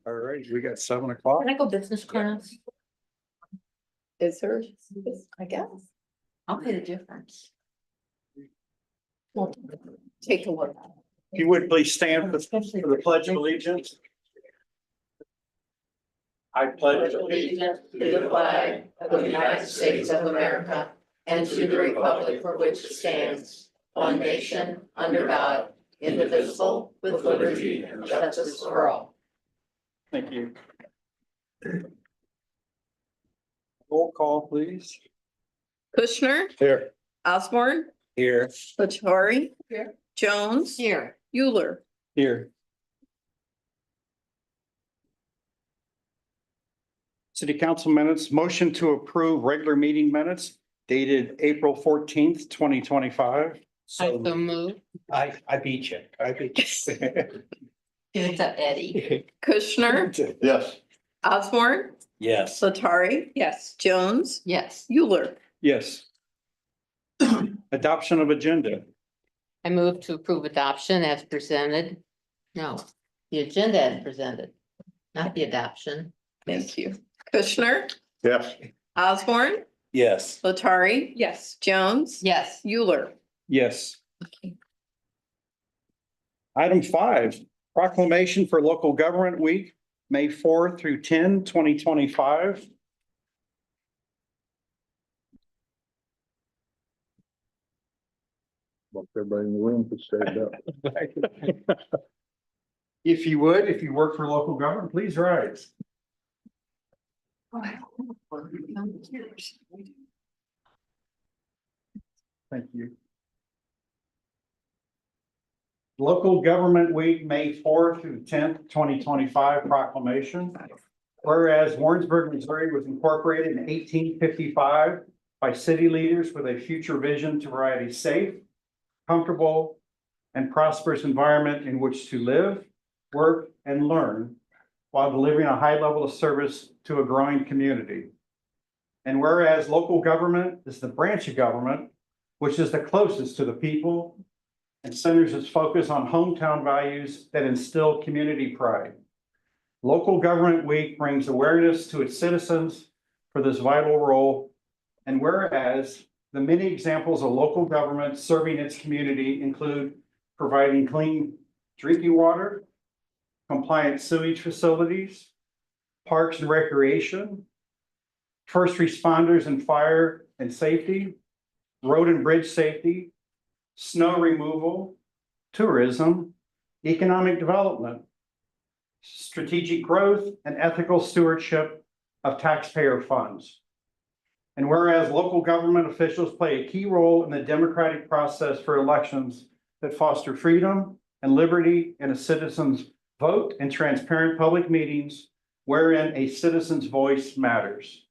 All right, we got 7 o'clock. Can I go business class? Is there, I guess, I'll pay the difference. well, take a look. If you would please stand for the Pledge of Allegiance. I pledge allegiance To the flag of the United States of America and to the republic for which it stands, one nation, under God, indivisible, with liberty and justice for all. Thank you. Roll call, please. Kushner, Here. Osborne, Here. Latari. Here. Jones, Here. Euler. Here. City Council minutes, motion to approve regular meeting minutes dated April 14th, 2025. So move. I beat you. I beat you. It's up, Eddie. Kushner, Yes. Osborne, Yes. Latari. Yes. Jones, Yes, Euler. Yes. Adoption of agenda. I move to approve adoption as presented. No, the agenda as presented, not the adoption. Thank you. Kushner, Yes. Osborne, Yes. Latari. Yes. Jones. Yes, Euler. Yes. Item 5, proclamation for local government week, May 4 through 10, 2025. Want everybody in the room to stand up. If you would, if you work for local government, please rise. Thank you. Local Government Week, May 4th through 10th, 2025 proclamation. Whereas Warrensburg, Missouri was incorporated in 1855 by city leaders with a future vision to provide a safe, comfortable, and prosperous environment in which to live, work, and learn while delivering a high level of service to a growing community. And whereas local government is the branch of government which is the closest to the people and centers its focus on hometown values that instill community pride. Local Government Week brings awareness to its citizens for this vital role. And whereas the many examples of local government serving its community include providing clean drinking water, compliant sewage facilities, parks and recreation, first responders and fire and safety, road and bridge safety, snow removal, tourism, economic development, strategic growth, and ethical stewardship of taxpayer funds. And whereas local government officials play a key role in the democratic process for elections that foster freedom and liberty in a citizen's vote and transparent public meetings wherein a citizen's voice matters.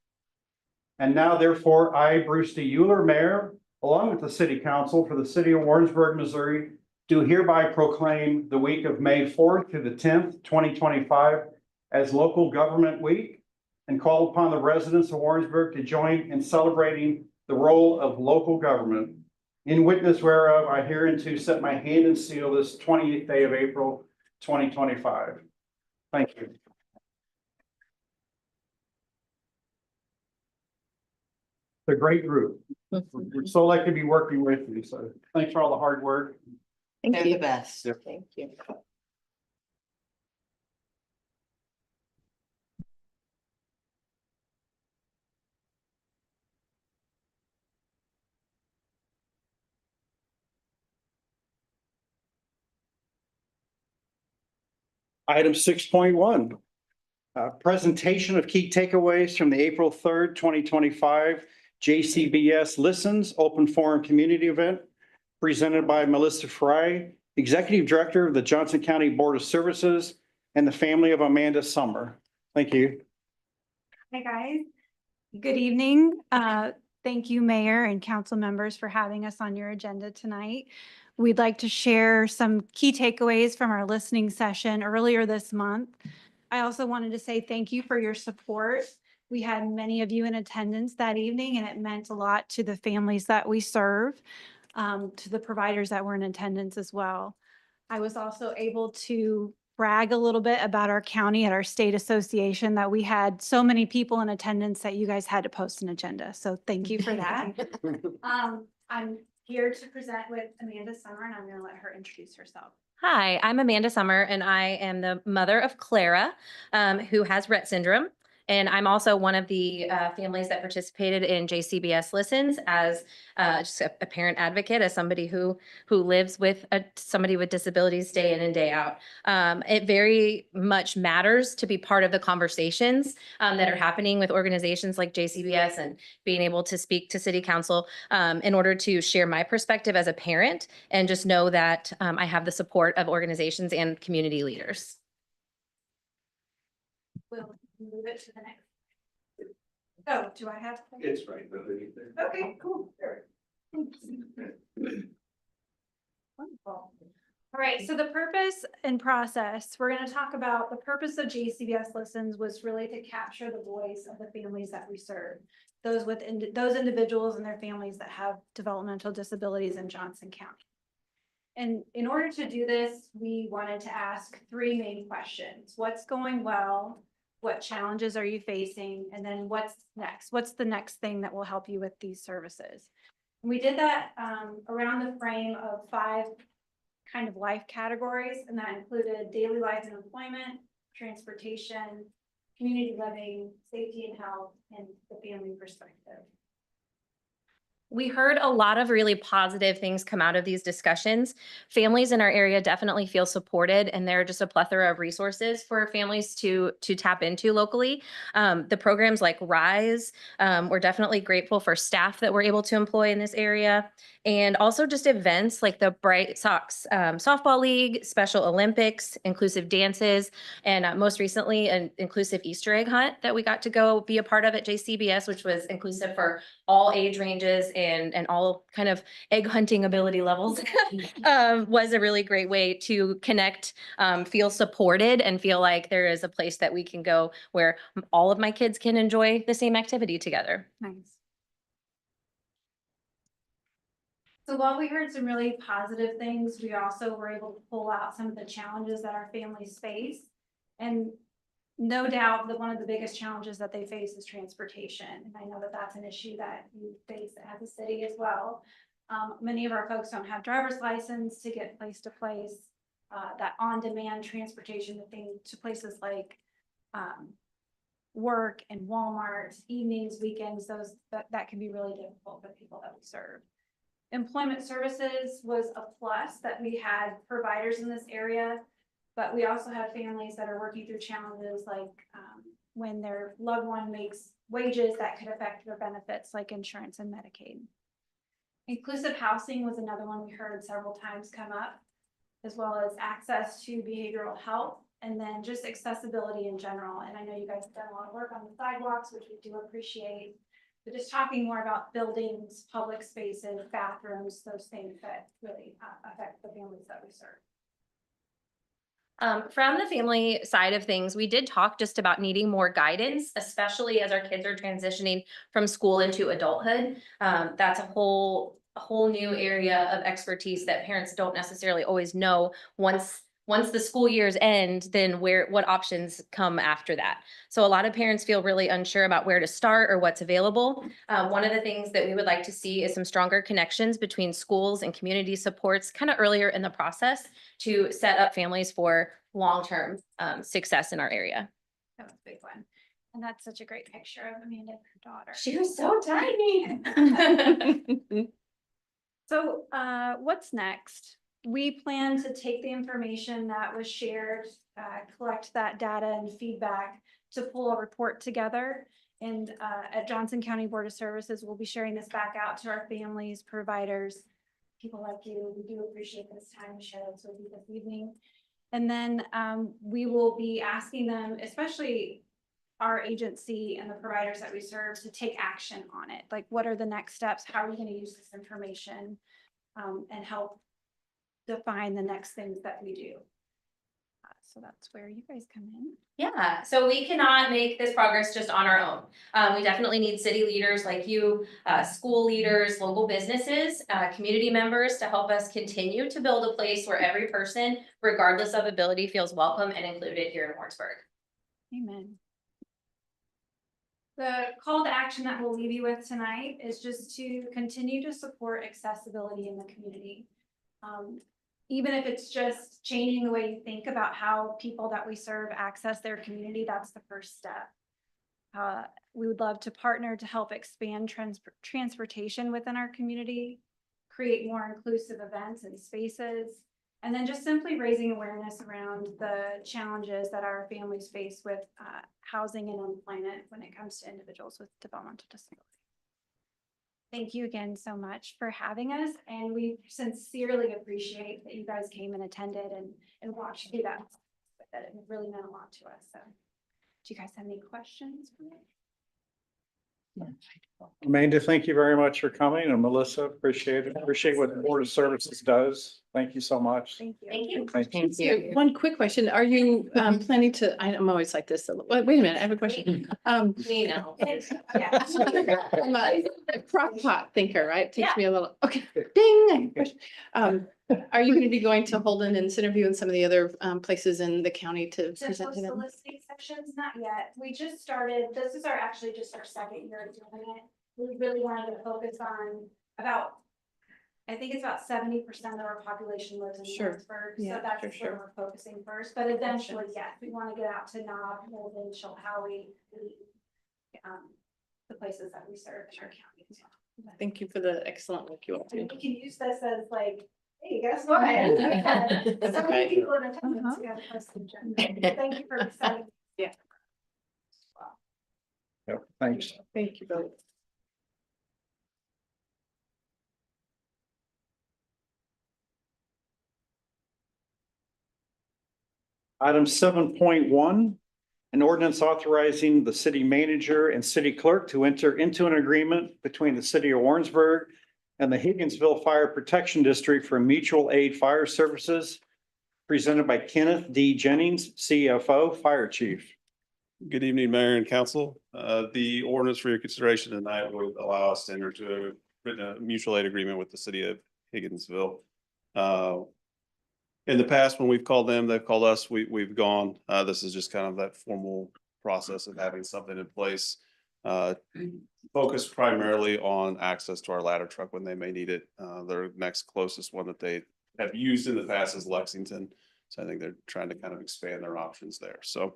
And now therefore, I, Bruce D. Euler, Mayor, along with the City Council for the City of Warrensburg, Missouri, do hereby proclaim the week of May 4th through the 10th, 2025 as Local Government Week and call upon the residents of Warrensburg to join in celebrating the role of local government. In witness whereof, I hereunto set my hand and seal this 28th day of April, 2025. Thank you. It's a great group. We're so lucky to be working with you. So thanks for all the hard work. Thank they're the you. best. Thank you. Item 6.1. Presentation of key takeaways from the April 3rd, 2025 JCBS Listens Open Forum Community Event presented by Melissa Fry, Executive Director of the Johnson County Board of Services, and the family of Amanda Summer. Thank you. Hi, guys. Good evening. Thank you, Mayor and council members, for having us on your agenda tonight. We'd like to share some key takeaways from our listening session earlier this month. I also wanted to say thank you for your support. We had many of you in attendance that evening, and it meant a lot to the families that we serve, to the providers that were in attendance as well. I was also able to brag a little bit about our county at our state association that we had so many people in attendance that you guys had to post an agenda. So thank you for that. I'm here to present with Amanda Summer, and I'm going to let her introduce herself. Hi, I'm Amanda Summer, and I am the mother of Clara, who has Rett syndrome. And I'm also one of the families that participated in JCBS Listens as just a parent advocate, as somebody who lives with somebody with disabilities day in and day out. It very much matters to be part of the conversations that are happening with organizations like JCBS, and being able to speak to City Council in order to share my perspective as a parent, and just know that I have the support of organizations and community leaders. We'll move it to the next. Oh, do I have? It's right underneath there. Okay, cool. Wonderful. All right, so the purpose and process, we're going to talk about the purpose of JCBS Listens was really to capture the voice of the families that we serve. Those individuals and their families that have developmental disabilities in Johnson County. And in order to do this, we wanted to ask three main questions. What's going well? What challenges are you facing? And then what's next? What's the next thing that will help you with these services? And we did that around the frame of 5 kind of life categories, and that included daily life and employment, transportation, community living, safety and health, and the family perspective. We heard a lot of really positive things come out of these discussions. Families in our area definitely feel supported, and there are just a plethora of resources for families to tap into locally. The programs like RISE, we're definitely grateful for staff that we're able to employ in this area, and also just events like the Bright Sox Softball League, Special Olympics, inclusive dances, and most recently an inclusive Easter egg hunt that we got to go be a part of at JCBS, which was inclusive for all age ranges and all kind of egg hunting ability levels. Was a really great way to connect, feel supported, and feel like there is a place that we can go where all of my kids can enjoy the same activity together. Nice. So while we heard some really positive things, we also were able to pull out some of the challenges that our families face. And no doubt that one of the biggest challenges that they face is transportation. And I know that that's an issue that you face as a city as well. Many of our folks don't have driver's license to get place to place. That on-demand transportation to places like work and Walmart, evenings, weekends, that can be really difficult for the people that we serve. Employment services was a plus that we had providers in this area, but we also have families that are working through challenges like when their loved one makes wages that could affect their benefits like insurance and Medicaid. Inclusive housing was another one we heard several times come up, as well as access to behavioral health, and then just accessibility in general. And I know you guys have done a lot of work on the sidewalks, which we do appreciate. But just talking more about buildings, public spaces, bathrooms, those things that really affect the families that we serve. From the family side of things, we did talk just about needing more guidance, especially as our kids are transitioning from school into adulthood. That's a whole new area of expertise that parents don't necessarily always know. Once the school years end, then what options come after that? So a lot of parents feel really unsure about where to start or what's available. One of the things that we would like to see is some stronger connections between schools and community supports kind of earlier in the process to set up families for long-term success in our area. That was a big one. And that's such a great picture of Amanda and her daughter. She was so tiny. So what's next? We plan to take the information that was shared, collect that data and feedback to pull a report together. And at Johnson County Board of Services, we'll be sharing this back out to our families, providers, people like you. We do appreciate this time to share this with you this evening. And then we will be asking them, especially our agency and the providers that we serve, to take action on it. Like, what are the next steps? How are we going to use this information and help define the next things that we do? So that's where you guys come in. Yeah, so we cannot make this progress just on our own. We definitely need city leaders like you, school leaders, local businesses, community members to help us continue to build a place where every person, regardless of ability, feels welcome and included here in Warrensburg. Amen. The call to action that we'll leave you with tonight is just to continue to support accessibility in the community. Even if it's just changing the way you think about how people that we serve access their community, that's the first step. We would love to partner to help expand transportation within our community, create more inclusive events and spaces, and then just simply raising awareness around the challenges that our families face with housing and employment when it comes to individuals with developmental disabilities. Thank you again so much for having us, and we sincerely appreciate that you guys came and attended and watched do that. That it really meant a lot to us. So, do you guys have any questions for me? Amanda, thank you very much for coming, and Melissa, appreciate it. Appreciate what the Board of Services does. Thank you so much. Thank you. Thank you. Thank you. One quick question. Are you planning to, I'm always like this. Wait a minute, I have a question. We know. Yeah. I'm a crock pot thinker, right? Takes Yeah. me a little, okay, ding. Question. Are you going to be going to Holden and Centerview and some of the other places in the county to To present post to the them? listing sections, not yet. We just started, this is actually just our second year of doing it. We really wanted to focus on I think it's about 70% of our population lives in Sure. Warrensburg. Yeah, So that's sure, where we're focusing first, but eventually, yes, we want to get out to Knob, Holden, Chilhowie, the places that we serve in our county. So, Thank you for the excellent work you all do. and we can use this as like, hey, guess what? That's So okay. many people in attendance, we have a posted agenda. Thank you for deciding. Yeah. Yep, thanks. Thank you both. Item 7.1, an ordinance authorizing the city manager and city clerk to enter into an agreement between the city of Warrensburg and the Higginsville Fire Protection District for mutual aid fire services, presented by Kenneth D. Jennings, CFO, Fire Chief. Good evening, Mayor and Council. The ordinance for your consideration tonight would allow us to enter into a mutual aid agreement with the city of Higginsville. In the past, when we've called them, they've called us, we've gone. This is just kind of that formal process of having something in place. Focused primarily on access to our ladder truck when they may need it. Their next closest one that they have used in the past is Lexington. So I think they're trying to kind of expand their options there. So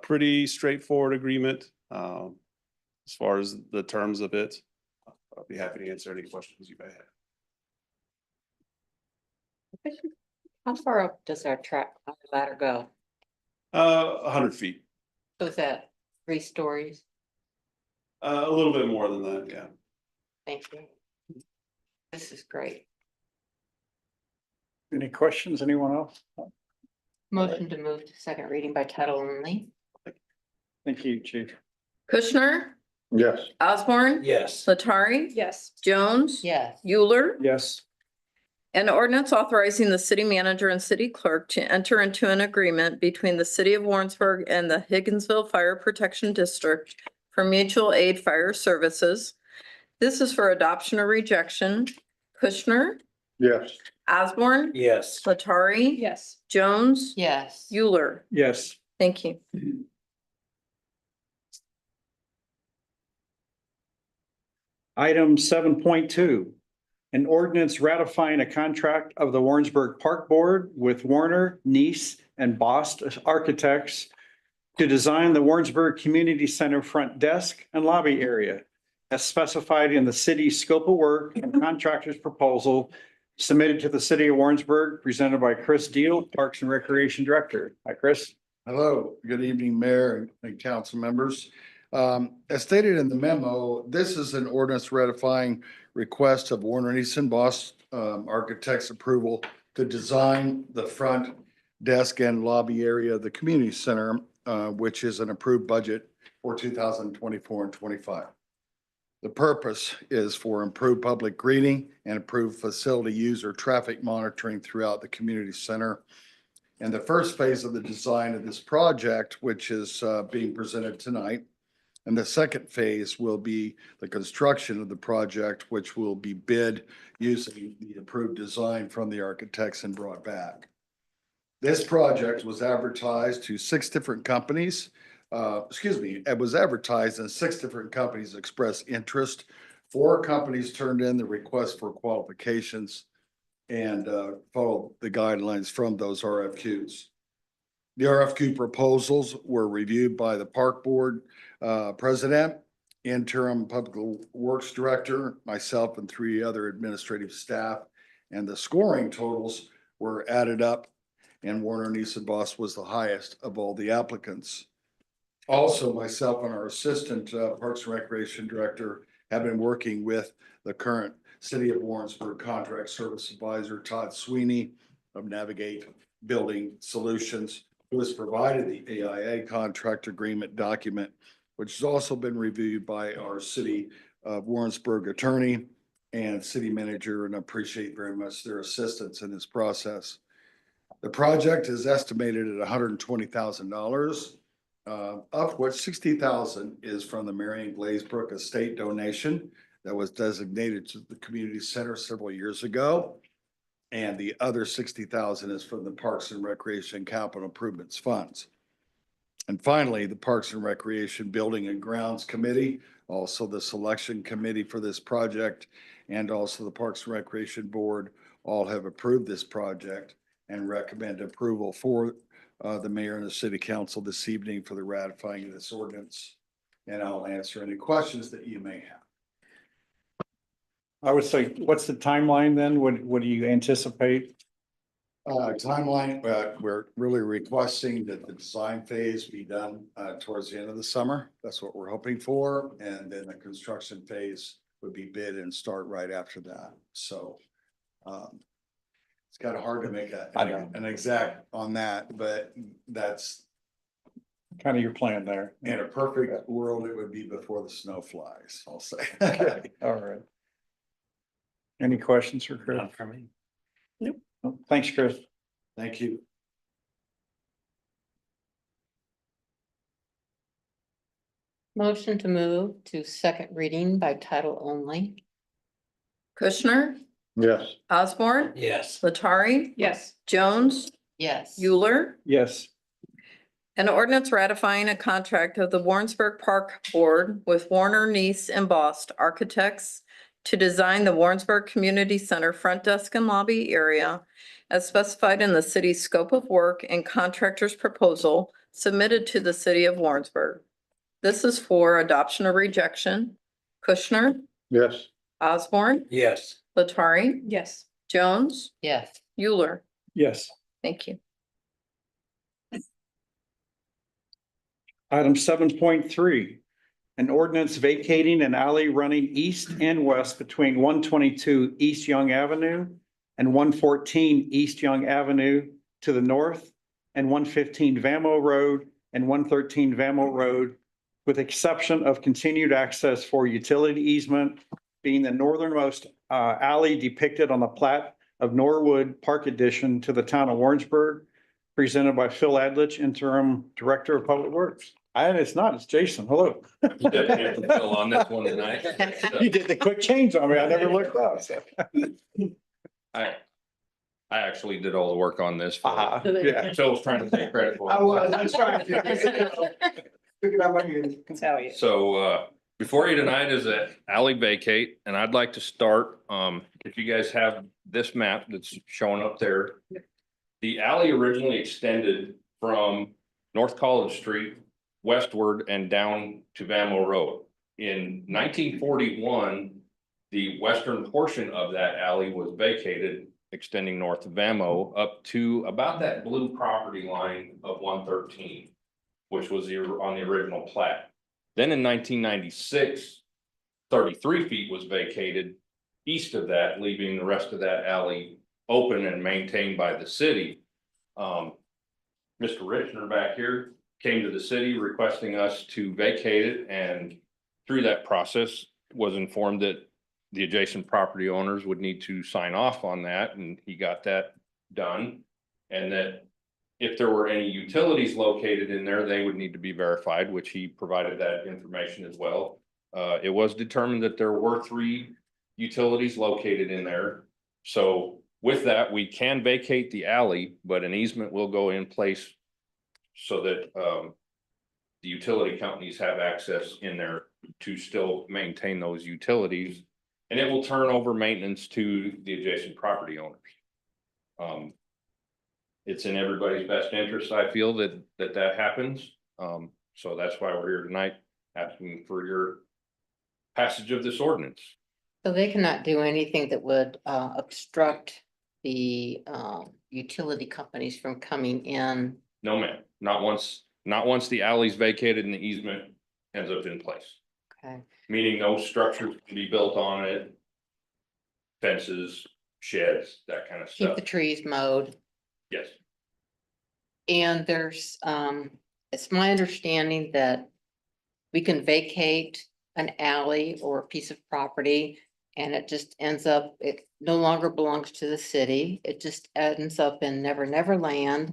pretty straightforward agreement as far as the terms of it. I'll be happy to answer any questions you may have. How far up does our ladder go? 100 feet, So is that 3 stories? a little bit more than that, yeah. Thank you. This is great. Any questions? Anyone else? Motion to move to second reading by title only. Thank you, Chief. Kushner, Yes. Osborne, Yes. Latari. Yes. Jones. Yes. Euler. Yes. An ordinance authorizing the city manager and city clerk to enter into an agreement between the city of Warrensburg and the Higginsville Fire Protection District for mutual aid fire services. This is for adoption or rejection. Kushner, Yes. Osborne, Yes. Latari. Yes. Jones. Yes. Euler. Yes. Thank you. Item 7.2, an ordinance ratifying a contract of the Warrensburg Park Board with Warner, Neese, and Bost Architects to design the Warrensburg Community Center front desk and lobby area as specified in the city's scope of work and contractor's proposal submitted to the city of Warrensburg, presented by Chris Deal, Parks and Recreation Director. Hi, Chris. Hello, good evening, Mayor and council members. As stated in the memo, this is an ordinance ratifying request of Warner Easton Boss Architects approval to design the front desk and lobby area of the community center, which is an approved budget for 2024 and 25. The purpose is for improved public greeting and improved facility user traffic monitoring throughout the community center. And the first phase of the design of this project, which is being presented tonight. And the second phase will be the construction of the project, which will be bid using the approved design from the architects and brought back. This project was advertised to 6 different companies. It was advertised and 6 different companies expressed interest. 4 companies turned in the request for qualifications and followed the guidelines from those RFQs. The RFQ proposals were reviewed by the Park Board President, Interim Public Works Director, myself, and 3 other administrative staff. And the scoring totals were added up, and Warner Neeson Boss was the highest of all the applicants. Also, myself and our Assistant Parks and Recreation Director have been working with the current City of Warrensburg Contract Service Advisor, Todd Sweeney of Navigate Building Solutions, who has provided the AIA contract agreement document, which has also been reviewed by our City of Warrensburg attorney and city manager, and appreciate very much their assistance in this process. The project is estimated at $120,000, of which $60,000 is from the Marion Glazebrook estate donation that was designated to the community center several years ago. And the other $60,000 is from the Parks and Recreation Capital Improvements Funds. And finally, the Parks and Recreation Building and Grounds Committee, also the selection committee for this project, and also the Parks and Recreation Board, all have approved this project and recommend approval for the mayor and the city council this evening for the ratifying of this ordinance. And I'll answer any questions that you may have. I would say, what's the timeline then? What do you anticipate? Timeline, we're really requesting that the design phase be done towards the end of the summer. That's what we're hoping for. And then the construction phase would be bid and start right after that. So it's kind of hard to make an exact on that, but that's Kind of your plan there. in a perfect world, it would be before the snow flies, I'll say. Okay, all right. Any questions for Chris? Not for me. Thanks, Chris. Thank you. Motion to move to second reading by title only. Kushner, Yes. Osborne, Yes. Latari, Yes. Jones, Yes. Euler. Yes. An ordinance ratifying a contract of the Warrensburg Park Board with Warner Neese and Bost Architects to design the Warrensburg Community Center front desk and lobby area as specified in the city's scope of work and contractor's proposal submitted to the city of Warrensburg. This is for adoption or rejection. Kushner, Yes. Osborne, Yes. Latari, Yes. Jones, Yes. Euler. Yes. Thank you. Item 7.3, an ordinance vacating an alley running east and west between 122 East Young Avenue and 114 East Young Avenue to the north, and 115 Vamo Road and 113 Vamo Road, with exception of continued access for utility easement, being the northernmost alley depicted on the plat of Norwood Park Addition to the town of Warrensburg, presented by Phil Adlich, Interim Director of Public Works. And it's not, it's Jason. Hello. You did have to fill on this one tonight. You did the quick change on me. I never looked up. So. I actually did all the work on this. for- Yeah. Phil's trying to take credit for it. was trying to. So, before you tonight is an alley vacate, and I'd like to start, if you guys have this map that's showing up there. The alley originally extended from North College Street westward and down to Vamo Road. In 1941, the western portion of that alley was vacated, extending north of Vamo up to about that blue property line of 113, which was on the original plat. Then in 1996, 33 feet was vacated east of that, leaving the rest of that alley open and maintained by the city. Mr. Richner back here came to the city requesting us to vacate it, and through that process was informed that the adjacent property owners would need to sign off on that, and he got that done. And that if there were any utilities located in there, they would need to be verified, which he provided that information as well. It was determined that there were 3 utilities located in there. So with that, we can vacate the alley, but an easement will go in place so that the utility companies have access in there to still maintain those utilities. And it will turn over maintenance to the adjacent property owners. It's in everybody's best interest, I feel, that happens. So that's why we're here tonight, asking for your passage of this ordinance. So they cannot do anything that would obstruct the utility companies from coming in. No, ma'am, not once the alley's vacated and the easement ends up in place. Okay. Meaning no structures can be built on it. Fences, sheds, that kind of Keep stuff. the trees mowed. Yes, And there's, it's my understanding that we can vacate an alley or a piece of property and it just ends up, it no longer belongs to the city. It just ends up in Never Never Land.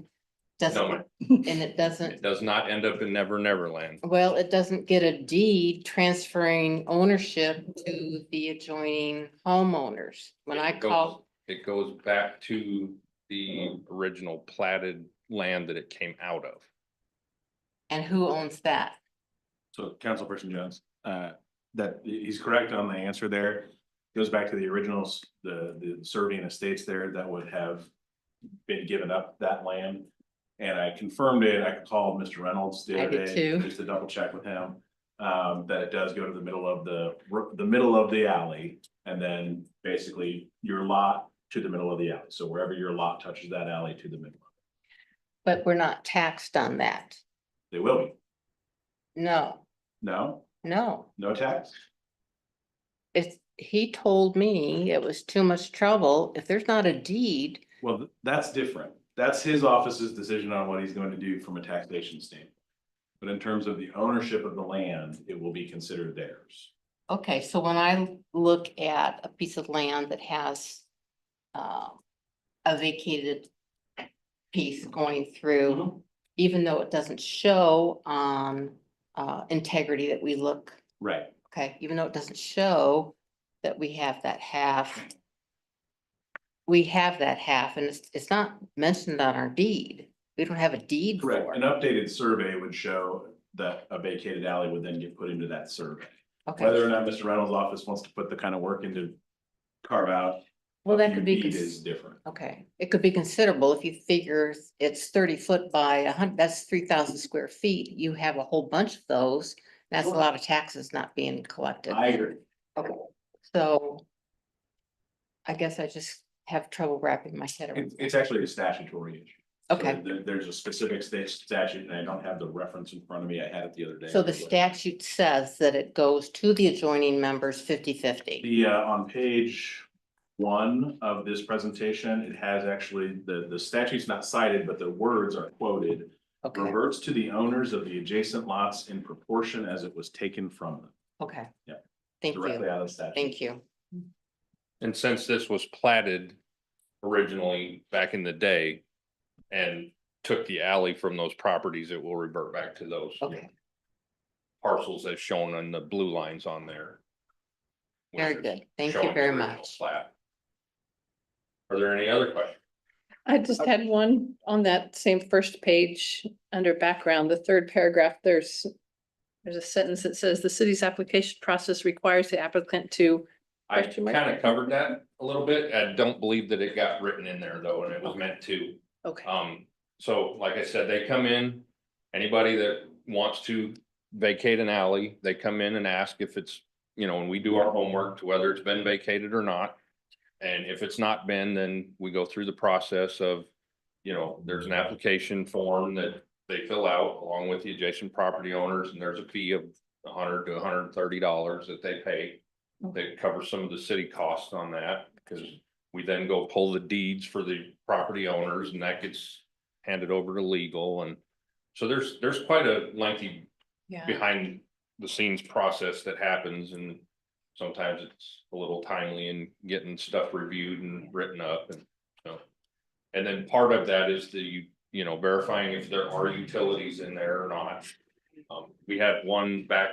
no, Doesn't, ma'am. and it doesn't, It does not end up in Never Never Land. well, it doesn't get a deed transferring ownership to the adjoining homeowners. When I call, It goes back to the original platted land that it came out of. and who owns that? So Councilperson Jones, that he's correct on the answer there. Goes back to the originals, the serving estates there that would have been given up that land. And I confirmed it. I called Mr. Reynolds the I other did day, too. just to double check with him. That it does go to the middle of the middle of the alley, and then basically your lot to the middle of the alley. So wherever your lot touches that alley to the middle. But we're not taxed on that. They will be. No, No, no. no tax. It's, he told me it was too much trouble. If there's not a deed, Well, that's different. That's his office's decision on what he's going to do from a taxation standpoint. But in terms of the ownership of the land, it will be considered theirs. okay, so when I look at a piece of land that has a vacated piece going through, even though it doesn't show on integrity that we look, Right. okay, even though it doesn't show that we have that half. We have that half and it's not mentioned on our deed. We don't have a deed for Correct. An it. updated survey would show that a vacated alley would then get put into that survey. Okay, Whether or not Mr. Reynolds' office wants to put the kind of work into carve out. well, a that few could be, feet is different. okay, it could be considerable if you figure it's 30 foot by 100, that's 3,000 square feet. You have a whole bunch of those. That's a lot of taxes not being collected. I agree. Okay, so I guess I just have trouble wrapping my head around. It's actually a statutory issue. So Okay, there's a specific state statute and I don't have the reference in front of me. I had it the other day. so the statute says that it goes to the adjoining members 50/50. The, on page 1 of this presentation, it has actually, the statute's not cited, but the words are quoted. Okay, Reverts to the owners of the adjacent lots in proportion as it was taken from them. okay. Yeah. Thank Directly you, out of the statute. thank you. And since this was platted originally back in the day and took the alley from those properties, it will revert back to those Okay, parcels as shown on the blue lines on there. very good. Thank you Showing very the original much. plat. Are there any other questions? I just had one on that same first page under background, the third paragraph, there's a sentence that says the city's application process requires the applicant to, I Question mark? kind of covered that a little bit. I don't believe that it got written in there though, and it was meant to. okay, So like I said, they come in, anybody that wants to vacate an alley, they come in and ask if it's, and we do our homework to whether it's been vacated or not. And if it's not been, then we go through the process of, there's an application form that they fill out along with the adjacent property owners, and there's a fee of $100 to $130 that they pay. They cover some of the city costs on that, because we then go pull the deeds for the property owners, and that gets handed over to legal. And so there's quite a lengthy yeah. behind the scenes process that happens, and sometimes it's a little timely in getting stuff reviewed and written up, and then part of that is the verifying if there are utilities in there or not. We had one back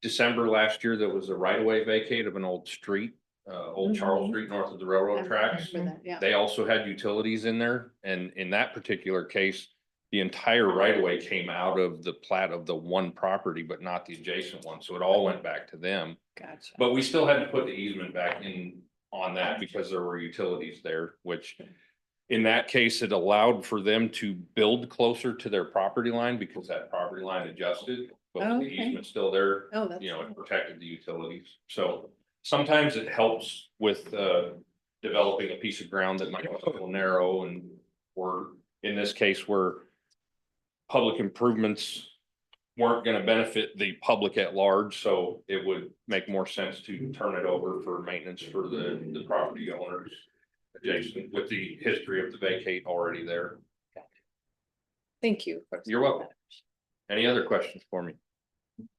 December last year that was a right of way vacate of an old street, Old Charles Street north of the railroad tracks. Yeah. They also had utilities in there, and in that particular case, the entire right of way came out of the plat of the one property, but not the adjacent one, so it all went back to them. Gotcha. But we still had to put the easement back in on that because there were utilities there, which in that case, it allowed for them to build closer to their property line because that property line adjusted. But with the Okay. easement still there, Oh, that's. it protected the utilities. So sometimes it helps with developing a piece of ground that might be a little narrow, and or in this case where public improvements weren't gonna benefit the public at large, so it would make more sense to turn it over for maintenance for the property owners adjacent with the history of the vacate already there. Thank you. You're welcome. Any other questions for me?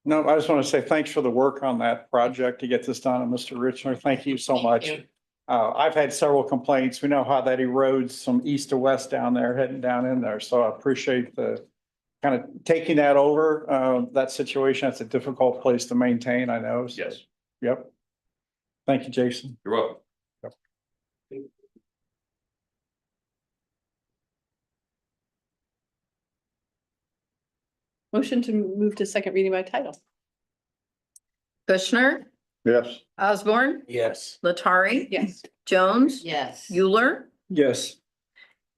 No, I just want to say thanks for the work on that project to get this done. And Mr. Richner, thank you so much. I've had several complaints. We know how that erodes from east to west down there, heading down in there. So I appreciate the kind of taking that over, that situation. That's a difficult place to maintain, I know. So, Yes, yep. Thank you, Jason. you're welcome. Motion to move to second reading by title. Kushner, Yes. Osborne, Yes. Latari. Yes. Jones. Yes. Euler. Yes.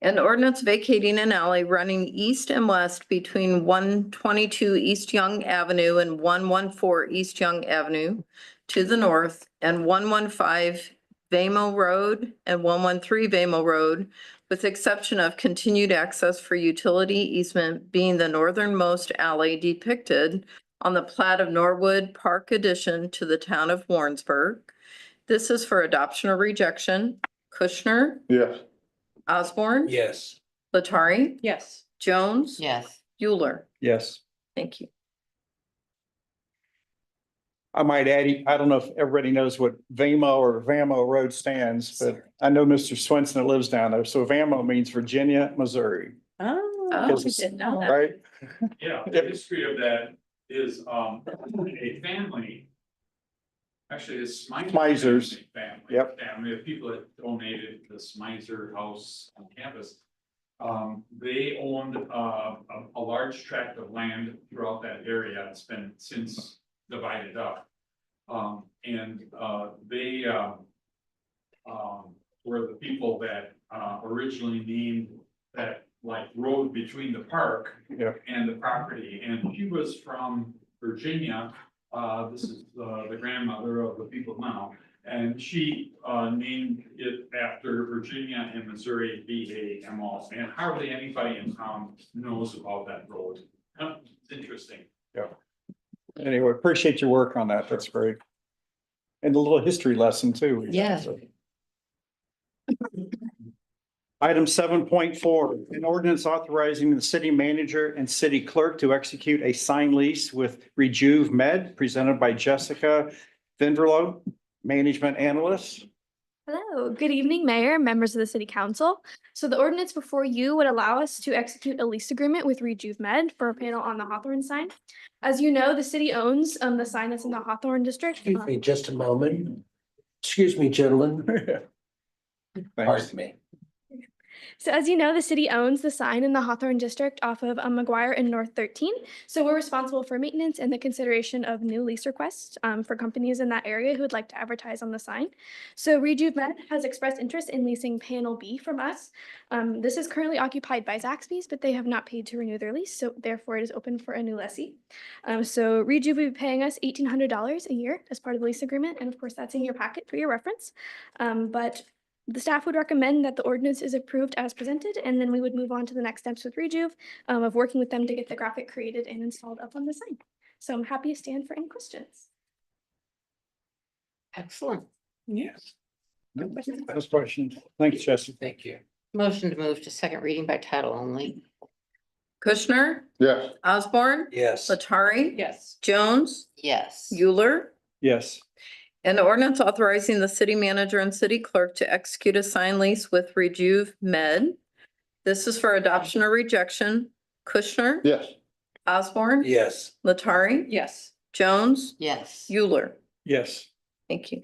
An ordinance vacating an alley running east and west between 122 East Young Avenue and 114 East Young Avenue to the north, and 115 Vamo Road and 113 Vamo Road, with exception of continued access for utility easement being the northernmost alley depicted on the plat of Norwood Park addition to the town of Warrensburg. This is for adoption or rejection. Kushner, Yes. Osborne. Yes. Latari. Yes. Jones. Yes. Euler. Yes. Thank you. I might add, I don't know if everybody knows what Vamo Road stands, but I know Mr. Swenson that lives down there. So Vamo means Virginia, Missouri, Oh. Oh, we didn't know that. right? Yeah, the history of that is, a family. Actually, it's Smizers. Family. Yep. Family of people that donated the Smizer house on campus. They owned, a large tract of land throughout that area. It's been since divided up. They were the people that, originally named that like road between the park Yep. and the property, and she was from Virginia. This is the grandmother of the people now, and she named it after Virginia and Missouri VAMO, and hardly anybody in town knows about that road. It's interesting. Anyway, appreciate your work on that. That's great. And a little history lesson too. Yeah. Item 7.4, an ordinance authorizing the city manager and city clerk to execute a signed lease with Rejuve Med, presented by Jessica Vinderlo, management analyst. Hello, good evening, Mayor, and members of the City Council. So the ordinance before you would allow us to execute a lease agreement with Rejuve Med for a panel on the Hawthorne sign. As you know, the city owns the sign that's in the Hawthorne district. Excuse me just a moment. Excuse me, gentlemen. Pardon me. So as you know, the city owns the sign in the Hawthorne district off of McGuire and North 13. So we're responsible for maintenance and the consideration of new lease requests for companies in that area who would like to advertise on the sign. So Rejuve Med has expressed interest in leasing panel B from us. This is currently occupied by Zaxby's, but they have not paid to renew their lease, so therefore it is open for a new lessee. So Rejuve will be paying us $1,800 a year as part of the lease agreement, and of course that's in your packet for your reference. But the staff would recommend that the ordinance is approved as presented, and then we would move on to the next steps with Rejuve of working with them to get the graphic created and installed up on the sign. So I'm happy to stand for any questions. Excellent. Yes. Those questions. Thanks, Jessica. Thank you. Motion to move to second reading by title only. Kushner, Yes. Osborne. Yes. Latari. Yes. Jones. Yes. Euler. Yes. An ordinance authorizing the city manager and city clerk to execute a signed lease with Rejuve Med, This is for adoption or rejection. Kushner. Yes. Osborne. Yes. Latari. Yes. Jones. Yes. Euler. Yes. Thank you.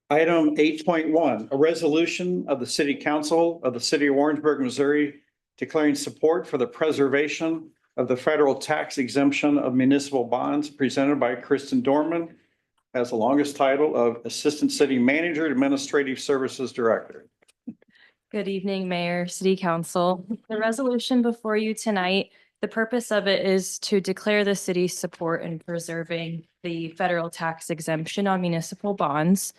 Item 8.1, a resolution of the City Council of the City of Warrensburg, Missouri, declaring support for the preservation of the federal tax exemption of municipal bonds, presented by Kristen Dorman, has the longest title of Assistant City Manager, Administrative Services Director. Good evening, Mayor, City Council. The resolution before you tonight, the purpose of it is to declare the city's support in preserving the federal tax exemption on municipal bonds.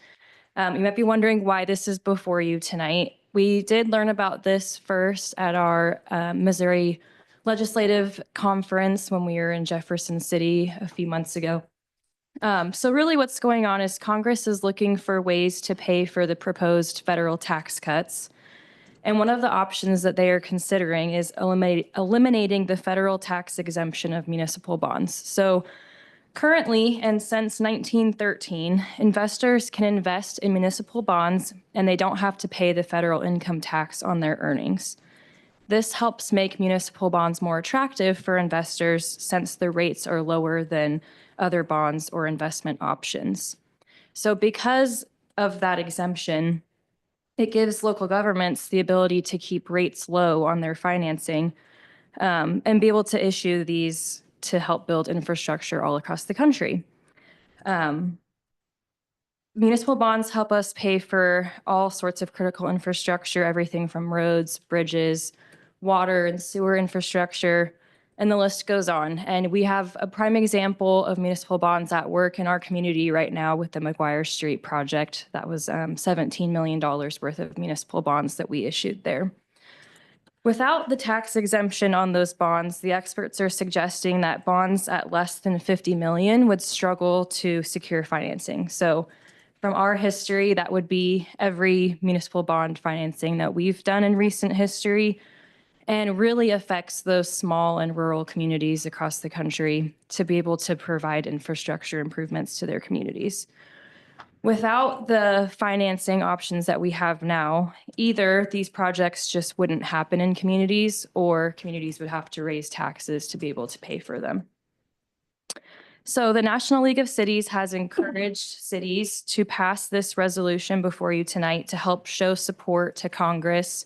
You might be wondering why this is before you tonight. We did learn about this first at our Missouri Legislative Conference when we were in Jefferson City a few months ago. So really what's going on is Congress is looking for ways to pay for the proposed federal tax cuts. And one of the options that they are considering is eliminating the federal tax exemption of municipal bonds. So currently, and since 1913, investors can invest in municipal bonds and they don't have to pay the federal income tax on their earnings. This helps make municipal bonds more attractive for investors since the rates are lower than other bonds or investment options. So because of that exemption, it gives local governments the ability to keep rates low on their financing and be able to issue these to help build infrastructure all across the country. Municipal bonds help us pay for all sorts of critical infrastructure, everything from roads, bridges, water and sewer infrastructure, and the list goes on. And we have a prime example of municipal bonds at work in our community right now with the McGuire Street project. That was $17 million worth of municipal bonds that we issued there. Without the tax exemption on those bonds, the experts are suggesting that bonds at less than 50 million would struggle to secure financing. So from our history, that would be every municipal bond financing that we've done in recent history, and really affects those small and rural communities across the country to be able to provide infrastructure improvements to their communities. Without the financing options that we have now, either these projects just wouldn't happen in communities or communities would have to raise taxes to be able to pay for them. So the National League of Cities has encouraged cities to pass this resolution before you tonight to help show support to Congress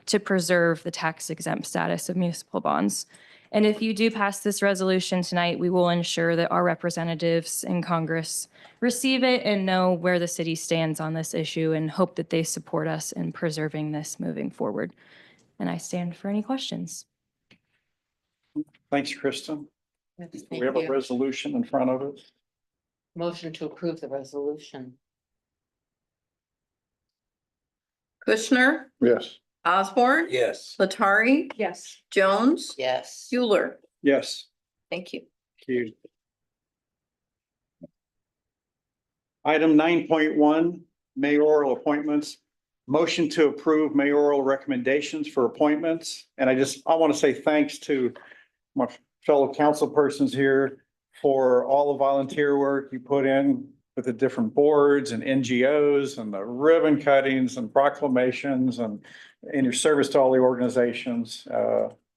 to preserve the tax exempt status of municipal bonds. And if you do pass this resolution tonight, we will ensure that our representatives in Congress receive it and know where the city stands on this issue and hope that they support us in preserving this moving forward. And I stand for any questions. Thanks, Kristen. Thank We have a you. resolution in front of us. Motion to approve the resolution. Kushner. Yes. Osborne. Yes. Latari. Yes. Jones. Yes. Euler. Yes. Thank you. Thank you. Item 9.1, mayoral appointments. Motion to approve mayoral recommendations for appointments. And I want to say thanks to my fellow council persons here for all the volunteer work you put in with the different boards and NGOs and the ribbon cuttings and proclamations and in your service to all the organizations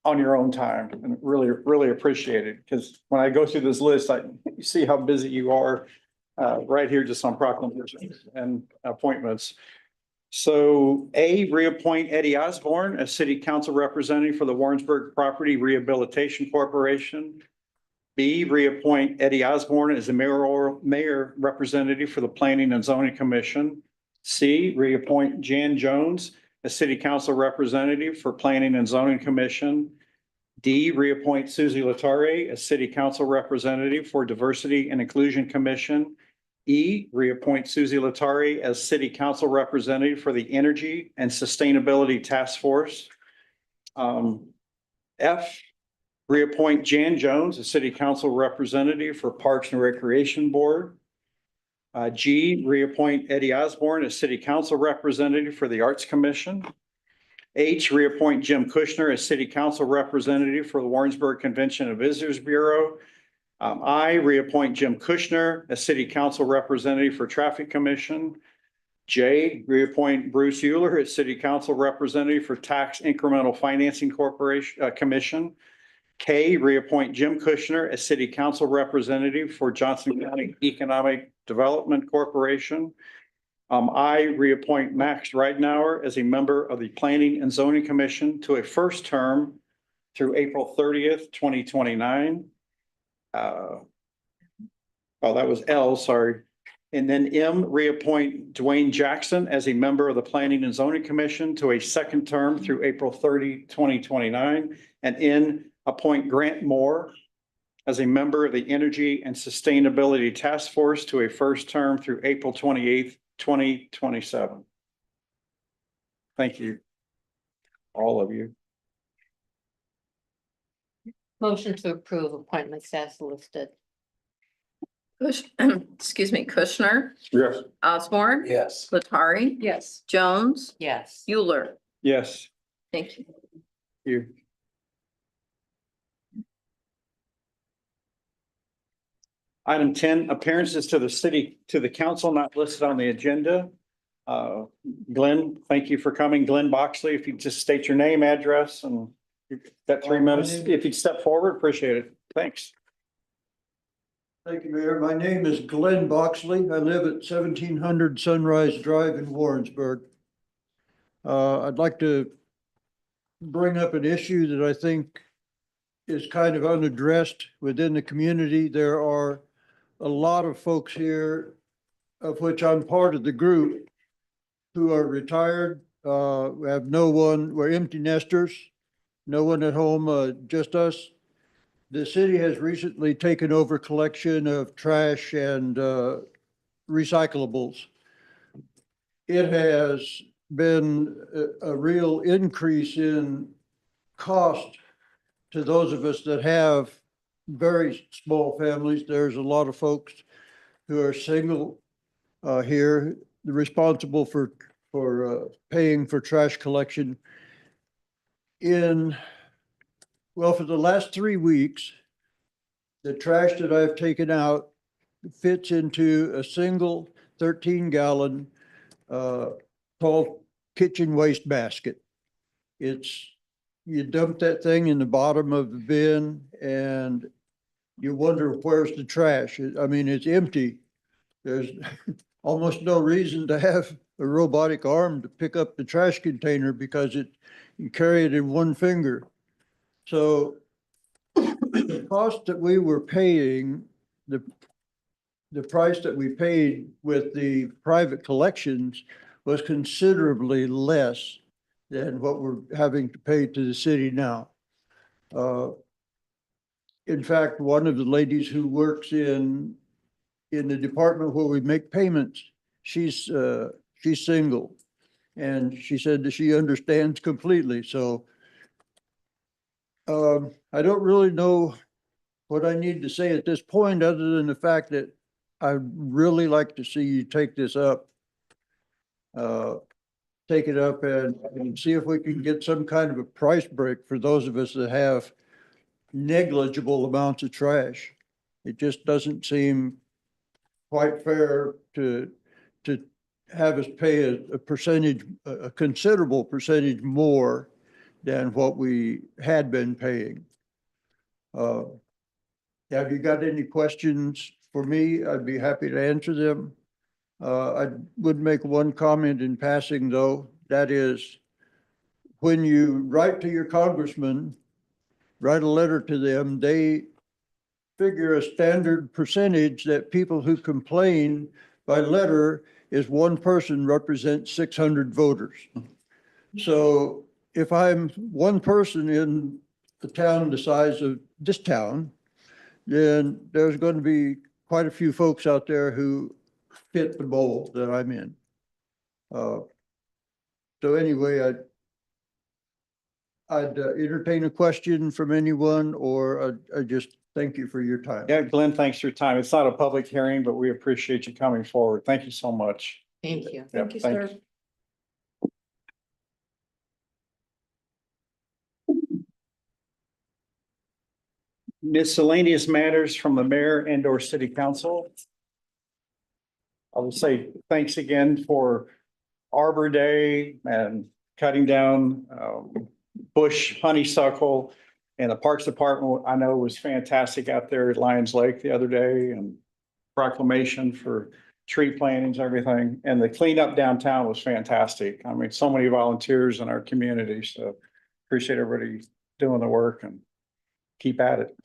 on your own time. And really, really appreciate it, because when I go through this list, you see how busy you are right here just on proclamations and appointments. So A, reappoint Eddie Osborne as City Council Representative for the Warrensburg Property Rehabilitation Corporation. B, reappoint Eddie Osborne as the mayor representative for the Planning and Zoning Commission. C, reappoint Jan Jones as City Council Representative for Planning and Zoning Commission. D, reappoint Susie Latare as City Council Representative for Diversity and Inclusion Commission. E, reappoint Susie Latare as City Council Representative for the Energy and Sustainability Task Force. F, reappoint Jan Jones as City Council Representative for Parks and Recreation Board. G, reappoint Eddie Osborne as City Council Representative for the Arts Commission. H, reappoint Jim Kushner as City Council Representative for the Warrensburg Convention and Visitors Bureau. I, reappoint Jim Kushner as City Council Representative for Traffic Commission. J, reappoint Bruce Euler as City Council Representative for Tax Incremental Financing Corporation, Commission. K, reappoint Jim Kushner as City Council Representative for Johnson County Economic Development Corporation. I, reappoint Max Ridenour as a member of the Planning and Zoning Commission to a first term through April 30th, 2029. Oh, that was L, sorry. And then M, reappoint Dwayne Jackson as a member of the Planning and Zoning Commission to a second term through April 30, 2029. And N, appoint Grant Moore as a member of the Energy and Sustainability Task Force to a first term through April 28th, 2027. Thank you, all of you. Motion to approve appointments as listed. Excuse me, Kushner, Yes. Osborne, Yes. Latari, Yes. Jones, Yes. Euler. Yes. Thank you. You. Item 10, appearances to the council not listed on the agenda. Glenn, thank you for coming. Glenn Boxley, if you just state your name, address, and you've got 3 minutes. If you'd step forward, appreciate it. Thanks. Thank you, Mayor. My name is Glenn Boxley. I live at 1700 Sunrise Drive in Warrensburg. I'd like to bring up an issue that I think is kind of unaddressed within the community. There are a lot of folks here, of which I'm part of the group, who are retired, we have no one, we're empty nesters, no one at home, just us. The city has recently taken over collection of trash and recyclables. It has been a real increase in cost to those of us that have very small families. There's a lot of folks who are single here, responsible for paying for trash collection. Well, for the last 3 weeks, the trash that I've taken out fits into a single 13-gallon tall kitchen waste basket. You dump that thing in the bottom of the bin and you wonder where's the trash. I mean, it's empty. There's almost no reason to have a robotic arm to pick up the trash container because you carry it in one finger. So the cost that we were paying, the price that we paid with the private collections was considerably less than what we're having to pay to the city now. In fact, one of the ladies who works in the department where we make payments, she's single. And she said that she understands completely. So I don't really know what I need to say at this point, other than the fact that I'd really like to see you take this up. Take it up and see if we can get some kind of a price break for those of us that have negligible amounts of trash. It just doesn't seem quite fair to have us pay a percentage, a considerable percentage more than what we had been paying. Have you got any questions for me? I'd be happy to answer them. I would make one comment in passing, though. That is, when you write to your congressman, write a letter to them, they figure a standard percentage that people who complain by letter is one person represents 600 voters. So if I'm one person in a town the size of this town, then there's going to be quite a few folks out there who fit the mold that I'm in. So anyway, I'd entertain a question from anyone, or I just thank you for your time. Yeah, Glenn, thanks for your time. It's not a public hearing, but we appreciate you coming forward. Thank you so much. Thank you. Yeah, Thank you, sir. Miscellaneous matters from the mayor and or city council. I will say thanks again for Arbor Day and cutting down bush honeysuckle. And the Parks Department, I know, was fantastic out there at Lions Lake the other day, and proclamation for tree plantings, everything. And the cleanup downtown was fantastic. I mean, so many volunteers in our community, so appreciate everybody doing the work and keep at it.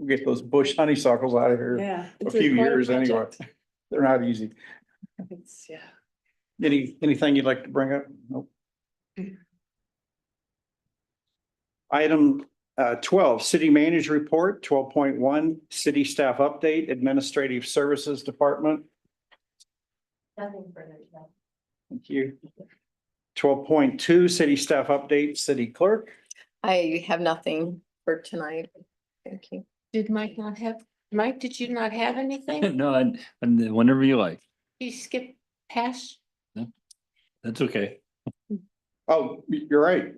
Get those bush honeysuckles out of here Yeah. a few years anyway. They're not easy. Yeah. Anything you'd like to bring up? Nope. Item 12, City Manager Report, 12.1, City Staff Update, Administrative Services Department. Nothing further. Thank you. 12.2, City Staff Update, City Clerk. I have nothing for tonight. Thank you. Did Mike not have, Mike, did you not have anything? No, and whenever you like. You skipped past? That's okay. Oh, you're right.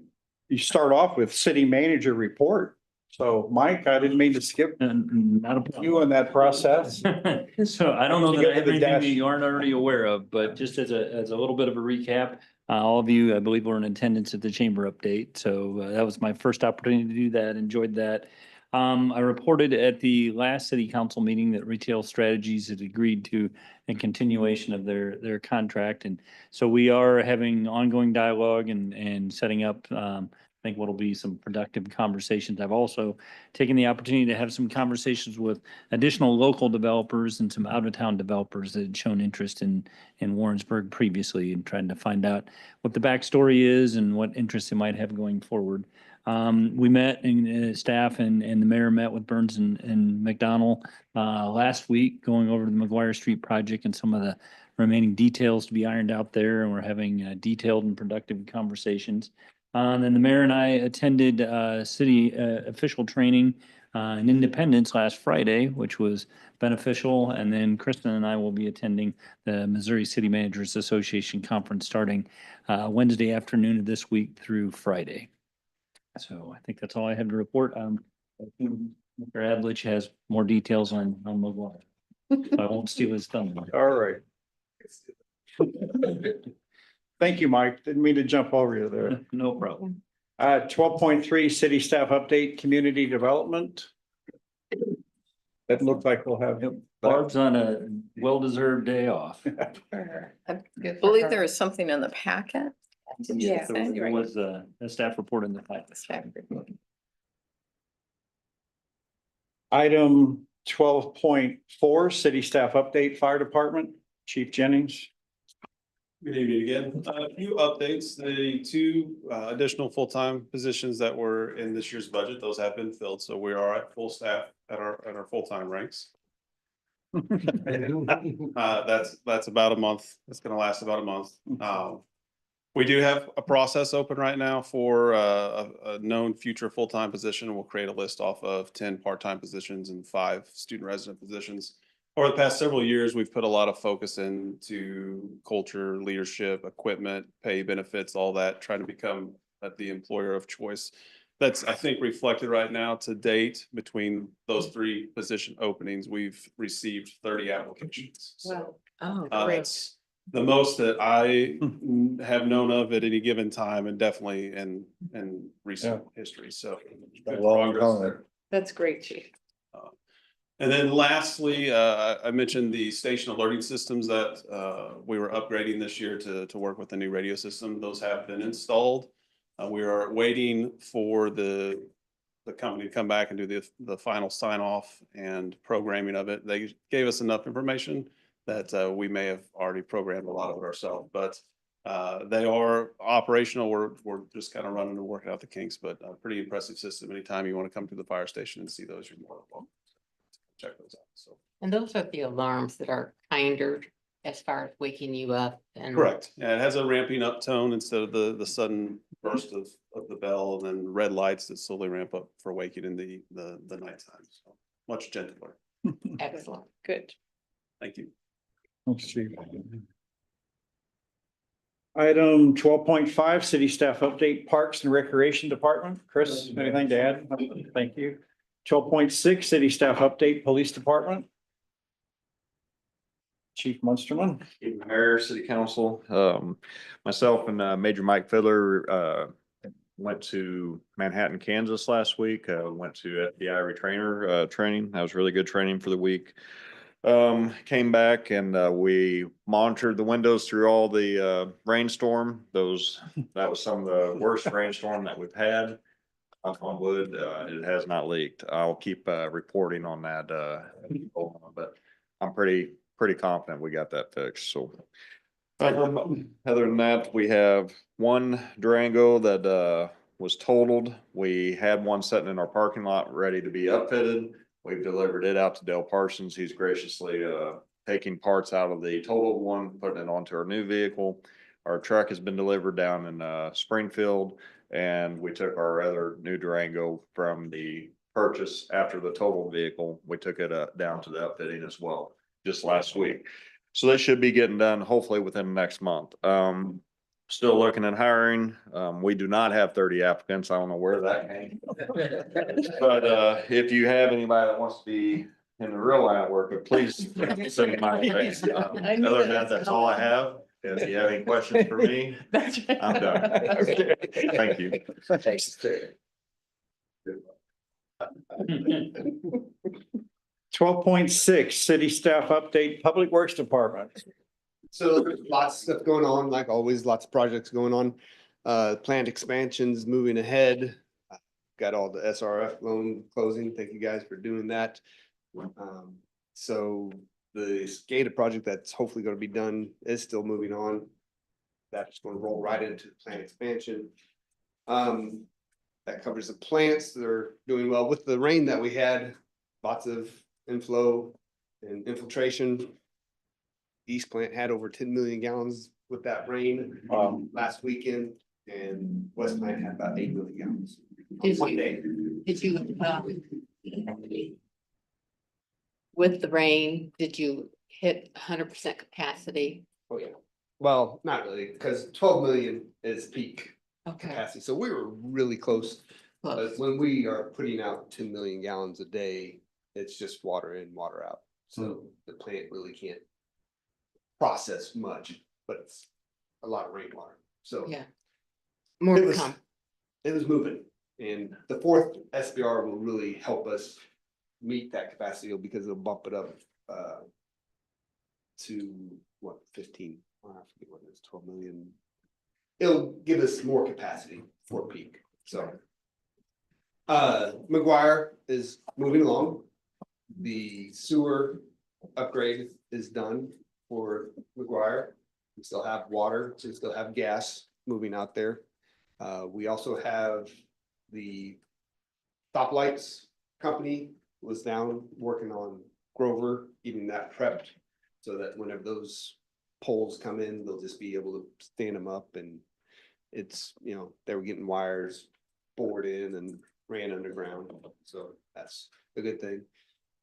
You start off with City Manager Report. So Mike, I didn't mean to skip Not a problem. you in that process. So I don't know You that go I to have the anything dash. that you aren't already aware of, but just as a little bit of a recap, all of you, I believe, were in attendance at the chamber update. So that was my first opportunity to do that. Enjoyed that. I reported at the last city council meeting that Retail Strategies had agreed to a continuation of their contract. And so we are having ongoing dialogue and setting up, I think what'll be some productive conversations. I've also taken the opportunity to have some conversations with additional local developers and some out-of-town developers that had shown interest in Warrensburg previously, and trying to find out what the backstory is and what interest they might have going forward. We met and staff and the mayor met with Burns and McDonnell last week, going over the McGuire Street project and some of the remaining details to be ironed out there. And we're having detailed and productive conversations. And then the mayor and I attended city official training in Independence last Friday, which was beneficial. And then Kristen and I will be attending the Missouri City Managers Association conference starting Wednesday afternoon of this week through Friday. So I think that's all I have to report. I think Mr. Adlich has more details on McGuire. So I won't steal his thunder. All right. Thank you, Mike. Didn't mean to jump over you there. No problem. 12.3, City Staff Update, Community Development. That looks like we'll have. Barb's on a well-deserved day off. I believe there is something in the packet. Did you Yeah. say? There was a staff report in the packet. Staff report. Item 12.4, City Staff Update, Fire Department, Chief Jennings. Good evening again. A few updates. The two additional full-time positions that were in this year's budget, those have been filled. So we are at full staff at our full-time ranks. That's about a month. It's gonna last about a month. We do have a process open right now for a known future full-time position. We'll create a list off of 10 part-time positions and 5 student resident positions. Over the past several years, we've put a lot of focus into culture, leadership, equipment, pay, benefits, all that, trying to become the employer of choice. That's, I think, reflected right now. To date, between those 3 position openings, we've received 30 applications. So, Oh, it's the most that I have known of at any given time, and definitely in recent history. So good progress there. That's great, Chief. And then lastly, I mentioned the station alerting systems that we were upgrading this year to work with the new radio system. Those have been installed. We are waiting for the company to come back and do the final sign off and programming of it. They gave us enough information that we may have already programmed a lot of it ourselves, but they are operational. We're just kind of running and working out the kinks, but a pretty impressive system. Anytime you want to come to the fire station and see those, you're more than welcome. Check those out. So and those are the alarms that are kinder as far as waking you up and. correct. Yeah, it has a ramping up tone instead of the sudden burst of the bell, and then red lights that slowly ramp up for waking in the nighttime. So much gentler. Excellent. Good. Thank you. Thanks, Chief. Item 12.5, City Staff Update, Parks and Recreation Department. Chris, anything to add? Thank you. 12.6, City Staff Update, Police Department. Chief Munsterman. Mayor, City Council, myself and Major Mike Fiddler went to Manhattan, Kansas last week. Went to FBI retrainer training. That was really good training for the week. Came back and we monitored the windows through all the rainstorm. That was some of the worst rainstorm that we've had. Knock on wood, it has not leaked. I'll keep reporting on that. But I'm pretty confident we got that fixed, so. Other than that, we have one Durango that was totaled. We had one sitting in our parking lot ready to be upfitted. We've delivered it out to Dale Parsons. He's graciously taking parts out of the totaled one, putting it onto our new vehicle. Our truck has been delivered down in Springfield, and we took our other new Durango from the purchase after the totaled vehicle. We took it down to the upfitting as well, just last week. So they should be getting done hopefully within the next month. Still looking at hiring. We do not have 30 applicants. I don't know where that came. But if you have anybody that wants to be in the real line of work, please send them my way. Other than that, that's all I have. If you have any questions for me, I'm done. Thank you. Thanks. 12.6, city staff update, Public Works Department. So there's lots of stuff going on, like always, lots of projects going on. Plant expansions moving ahead. Got all the SRF loan closing. Thank you guys for doing that. So the SCADA project that's hopefully gonna be done is still moving on. That's gonna roll right into the plant expansion. That covers the plants. They're doing well with the rain that we had. Lots of inflow and infiltration. East plant had over 10 million gallons with that rain last weekend, and West plant had about 8 million gallons. One day. Did you, with the rain, did you hit 100% capacity? Oh, yeah. Well, not really, because 12 million is peak Okay. capacity, so we were really close. But when we are putting out 10 million gallons a day, it's just water in, water out. So the plant really can't process much, but it's a lot of rainwater. So Yeah. More it to was, come. it was moving. And the fourth SBR will really help us meet that capacity because it'll bump it up to what, 15, I forget what it is, 12 million. It'll give us more capacity for peak, so. McGuire is moving along. The sewer upgrade is done for McGuire. We still have water, so we still have gas moving out there. We also have the stoplights company was down working on Grover, getting that prepped so that whenever those poles come in, they'll just be able to stand them up, and it's, you know, they were getting wires bored in and ran underground, so that's a good thing.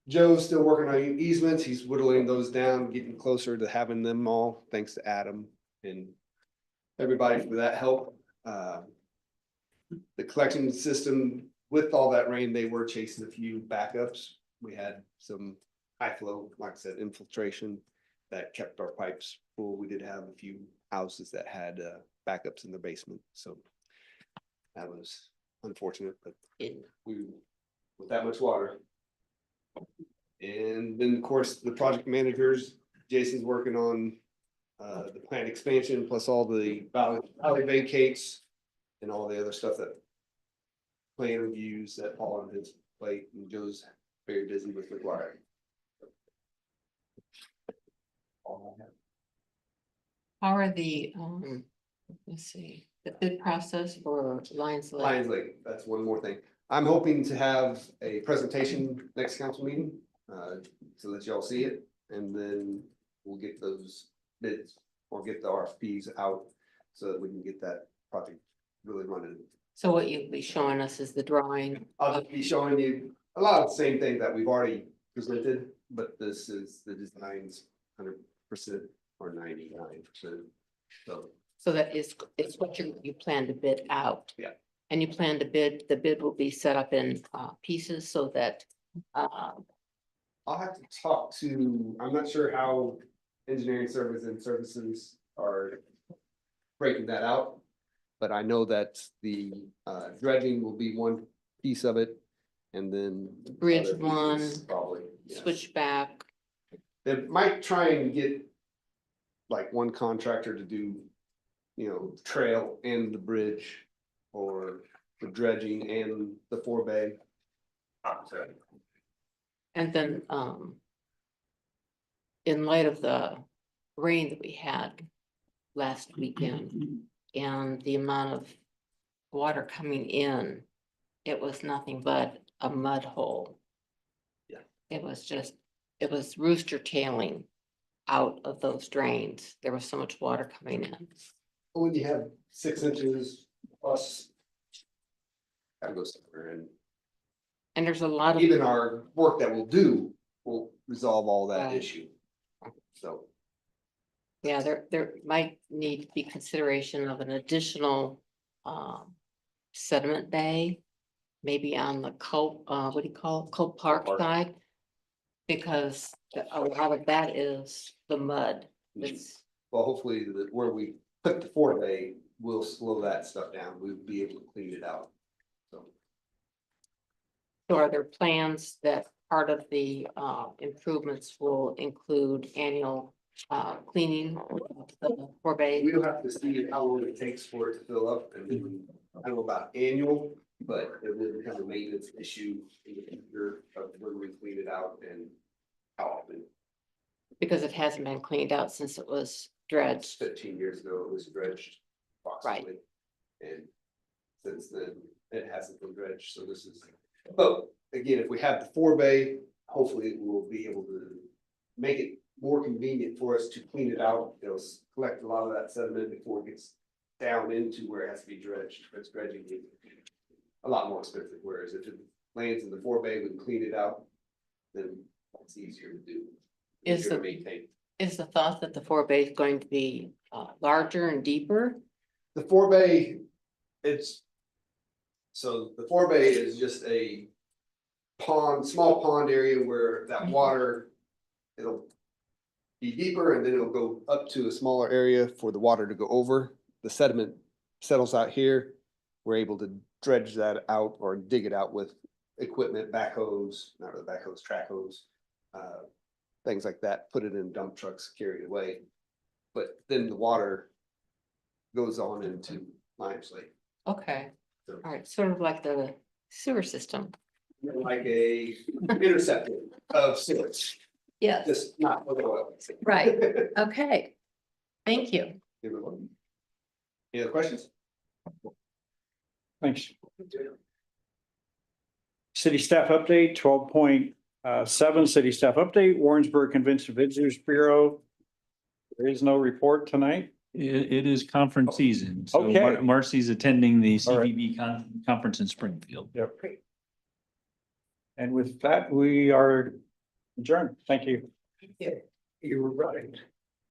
Joe's still working on easements. He's whittling those down, getting closer to having them all, thanks to Adam and everybody for that help. The collection system, with all that rain, they were chasing a few backups. We had some high flow, like I said, infiltration that kept our pipes full. We did have a few houses that had backups in the basement, so that was unfortunate, but we, with that much water. And then, of course, the project managers, Jason's working on the plant expansion, plus all the valley vacates and all the other stuff that plan reviews that fall on his plate, and Joe's very busy with McGuire. How are the, let's see, the bid process for Lions Lake? Lions Lake, that's one more thing. I'm hoping to have a presentation next council meeting, so that y'all see it, and then we'll get those bids or get the RFPs out so that we can get that project really running. So what you'll be showing us is the drawing. I'll just be showing you a lot of the same thing that we've already presented, but this is the designs 100% or 99%. So that is, it's what you plan to bid out. Yeah. And you plan to bid, the bid will be set up in pieces so that I'll have to talk to, I'm not sure how engineering services and services are breaking that out. But I know that the dredging will be one piece of it, and then. Bridge other pieces one, Probably. Yes. switchback. They might try and get like one contractor to do, you know, trail and the bridge, or the dredging and the forebay. And then, in light of the rain that we had last weekend and the amount of water coming in, it was nothing but a mud hole. Yeah. It was rooster tailing out of those drains. There was so much water coming in. When you have 6 inches plus. Gotta go somewhere, And there's a lot of. even our work that we'll do will resolve all that Right. issue. So. Yeah, there might need to be consideration of an additional sediment bay. Maybe on the what do you call it, Cope Park side? Because a lot of that is the mud. It's, Well, hopefully where we put the forebay will slow that stuff down. We'll be able to clean it out. So. so are there plans that part of the improvements will include annual cleaning of the forebay? We'll have to see how long it takes for it to fill up, and then, I don't know about annual, but it will become a maintenance issue in the future of when we clean it out and how often. Because it hasn't been cleaned out since it was dredged. 15 years ago, it was dredged approximately. And since then, it hasn't been dredged, so this is, but again, if we have the forebay, hopefully we'll be able to make it more convenient for us to clean it out. It'll collect a lot of that sediment before it gets down into where it has to be dredged. It's dredging is a lot more expensive, whereas if it lands in the forebay, we can clean it out, then it's easier to do. Is Easier to the- maintain. Is the thought that the forebay is going to be larger and deeper? The forebay, so the forebay is just a pond, small pond area where that water, it'll be deeper and then it'll go up to a smaller area for the water to go over. The sediment settles out here. We're able to dredge that out or dig it out with equipment, backhoes, not really backhoes, track hose, things like that, put it in dump trucks, carry it away. But then the water goes on into Lions Lake. Okay, So, all right, sort of like the sewer system. like a interceptor of sewage, Yes, just not with oil. right, okay. Thank you. Any other questions? Thanks. City staff update, 12.7 city staff update, Warrensburg Convention Visitors Bureau. There is no report tonight. It is conference season. So Okay. Marcy's attending the All right. CVB conference in Springfield. Yep. And with that, we are adjourned. Thank you. You were right.